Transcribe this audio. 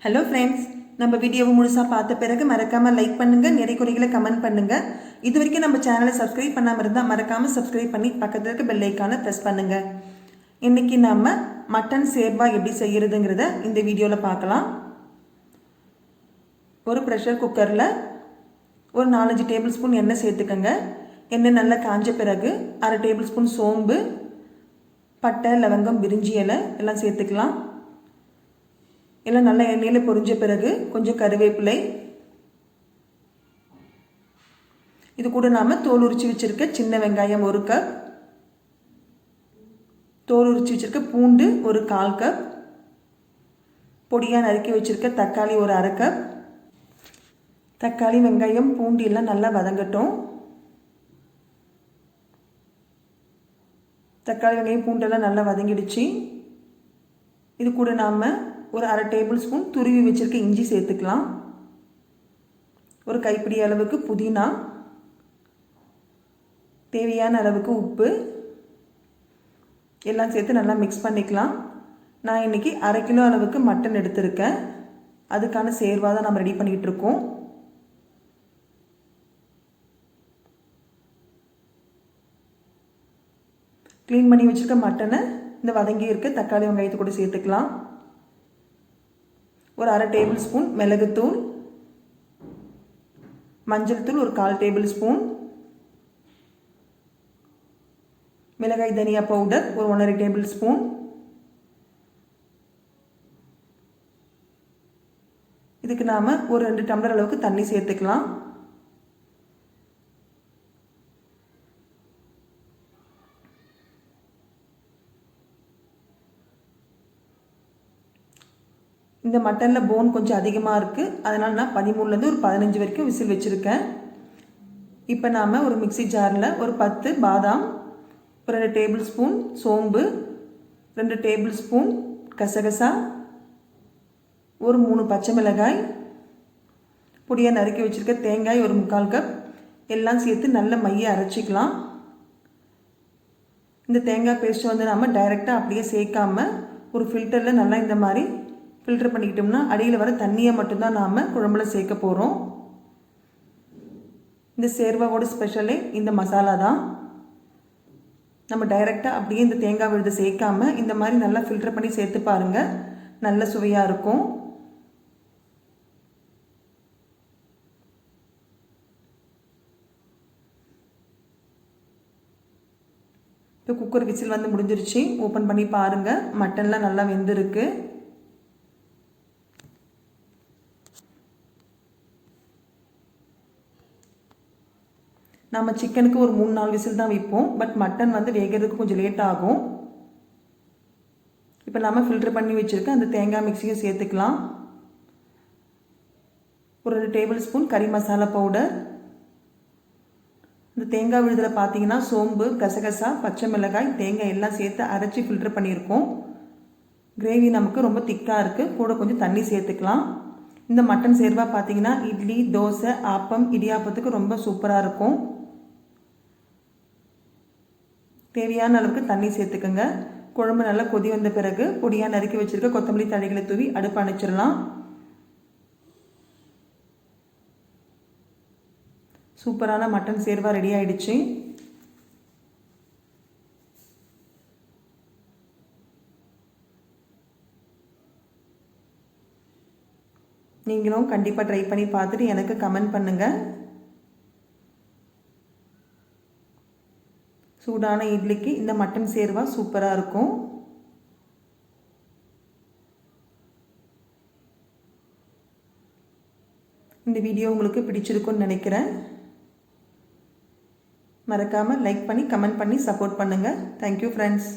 Hello friends, நம்ம வீடியோவை முழுசாக பார்த்த பிறகு மறக்காமல் லைக் பண்ணுங்கள், நிறைய குறைகளை கமெண்ட் பண்ணுங்கள். இது வரைக்கும் நம்ம சேனலை சப்ஸ்கிரைப் பண்ணாமல் இருந்தால் மறக்காமல் சப்ஸ்கிரைப் பண்ணி பக்கத்தில் இருக்க பெல் ஐக்கானை ப்ரெஸ் பண்ணுங்கள். இன்றைக்கி நம்ம மட்டன் சேர்வா எப்படி செய்கிறதுங்கிறத இந்த வீடியோவில் பார்க்கலாம். ஒரு ப்ரெஷர் குக்கரில் ஒரு 4-5 டேபிள் ஸ்பூன் எண்ணெய் சேர்த்துக்கங்க. எண்ணெய் நல்லா காஞ்ச பிறகு 1/2 டேபிள் ஸ்பூன் சோம்பு, பட்டை, லவங்கம், பிரிஞ்சி இலை எல்லாம் சேர்த்துக்கலாம். எல்லாம் நல்லா எண்ணெயில் பொரிஞ்ச பிறகு கொஞ்சம் கருவேப்பிலை, இது கூட நாம் தோல் உரிச்சு வச்சுருக்க சின்ன வெங்காயம் 1 கப், தோல் உரிச்சு வச்சுருக்க பூண்டு 1/4 கப், பொடியாக நறுக்கி வச்சுருக்க தக்காளி 1/2 கப். தக்காளி, வெங்காயம், பூண்டு எல்லாம் நல்லா வதங்கட்டும். தக்காளி, வெங்காயம், பூண்டெல்லாம் நல்லா வதங்கிடுச்சு. இது கூட நாம் ஒரு 1/2 டேபிள் ஸ்பூன் துருவி வச்சுருக்க இஞ்சி சேர்த்துக்கலாம். ஒரு கைப்பிடி அளவுக்கு புதினா, தேவையான அளவுக்கு உப்பு எல்லாம் சேர்த்து நல்லா மிக்ஸ் பண்ணிக்கலாம். நான் இன்றைக்கி 1/2 கிலோ அளவுக்கு மட்டன் எடுத்திருக்கேன். அதுக்கான சேர்வா தான் நம்ம ரெடி பண்ணிகிட்டு இருக்கோம். க்ளீன் பண்ணி வச்சுருக்க மட்டனை இந்த வதங்கி இருக்க தக்காளி, வெங்காயத்தை கூட சேர்த்துக்கலாம். ஒரு 1/2 டேபிள் ஸ்பூன் மிளகுத்தூள், மஞ்சள் தூள் ஒரு 1/4 டேபிள் ஸ்பூன், மிளகாய் தனியா பவுடர் ஒரு 1/2 டேபிள் ஸ்பூன். இதுக்கு நாம் ஒரு 2 டம்ளர் அளவுக்கு தண்ணி சேர்த்துக்கலாம். இந்த மட்டனில் போன் கொஞ்சம் அதிகமாக இருக்குது, அதனால் நான் 13லேருந்து ஒரு 15 வரைக்கும் விசில் வச்சுருக்கேன். இப்போ நாம் ஒரு மிக்சி ஜாரில் ஒரு 10 பாதாம், ஒரு 2 டேபிள் ஸ்பூன் சோம்பு, 2 டேபிள் ஸ்பூன் கசகசா, ஒரு 3 பச்சை மிளகாய், பொடியாக நறுக்கி வச்சுருக்க தேங்காய் ஒரு 3/4 கப் எல்லாம் சேர்த்து நல்ல மைய அரைச்சிக்கலாம். இந்த தேங்காய் பேஸ்ட்டை வந்து நாம் டைரெக்டாக அப்படியே சேர்க்காமல் ஒரு ஃபில்டரில் நல்லா இந்த மாதிரி ஃபில்டர் பண்ணிக்கிட்டோம்னா அடியில் வர தண்ணியை மட்டும்தான் நாம் குழம்புல சேர்க்க போகிறோம். இந்த சேர்வாவோட ஸ்பெஷலே இந்த மசாலா தான். நம்ம டைரெக்டாக அப்படியே இந்த தேங்காய் விழுதை சேர்க்காமல் இந்த மாதிரி நல்லா ஃபில்டர் பண்ணி சேர்த்து பாருங்கள், நல்ல சுவையாக இருக்கும். இப்போ குக்கர் விசில் வந்து முடிஞ்சிருச்சு. ஓப்பன் பண்ணி பாருங்கள், மட்டன்லாம் நல்லா வெந்திருக்கு. நம்ம சிக்கனுக்கு ஒரு 3-4 விசில் தான் வைப்போம், பட் மட்டன் வந்து வேகிறதுக்கு கொஞ்சம் லேட் ஆகும். இப்போ நம்ம ஃபில்டர் பண்ணி வச்சுருக்க அந்த தேங்காய் மிக்ஸியும் சேர்த்துக்கலாம். ஒரு 2 டேபிள் ஸ்பூன் கறி மசாலா பவுடர். இந்த தேங்காய் விழுதில் பார்த்தீங்கன்னா சோம்பு, கசகசா, பச்சை மிளகாய், தேங்காய் எல்லாம் சேர்த்து அரைச்சி ஃபில்டர் பண்ணியிருக்கோம். கிரேவி நமக்கு ரொம்ப திக்காக இருக்குது, கூட கொஞ்சம் தண்ணி சேர்த்துக்கலாம். இந்த மட்டன் சேர்வா பார்த்தீங்கன்னா இட்லி, தோசை, ஆப்பம், இடியாப்பத்துக்கு ரொம்ப சூப்பராக இருக்கும். தேவையான அளவுக்கு தண்ணி சேர்த்துக்கோங்க. குழம்பு நல்லா கொதி வந்த பிறகு பொடியாக நறுக்கி வச்சுருக்க கொத்தமல்லி தழைகளை தூவி அடுப்பு அணைச்சிடலாம். சூப்பரான மட்டன் சேர்வா ரெடி ஆயிடுச்சு. நீங்களும் கண்டிப்பாக ட்ரை பண்ணி பார்த்துட்டு எனக்கு கமெண்ட் பண்ணுங்கள். சூடான இட்லிக்கு இந்த மட்டன் சேர்வா சூப்பராக இருக்கும். இந்த வீடியோ உங்களுக்கு பிடிச்சிருக்குன்னு நினைக்கிறேன். மறக்காமல் லைக் பண்ணி கமெண்ட் பண்ணி சப்போர்ட் பண்ணுங்கள். Thank you friends.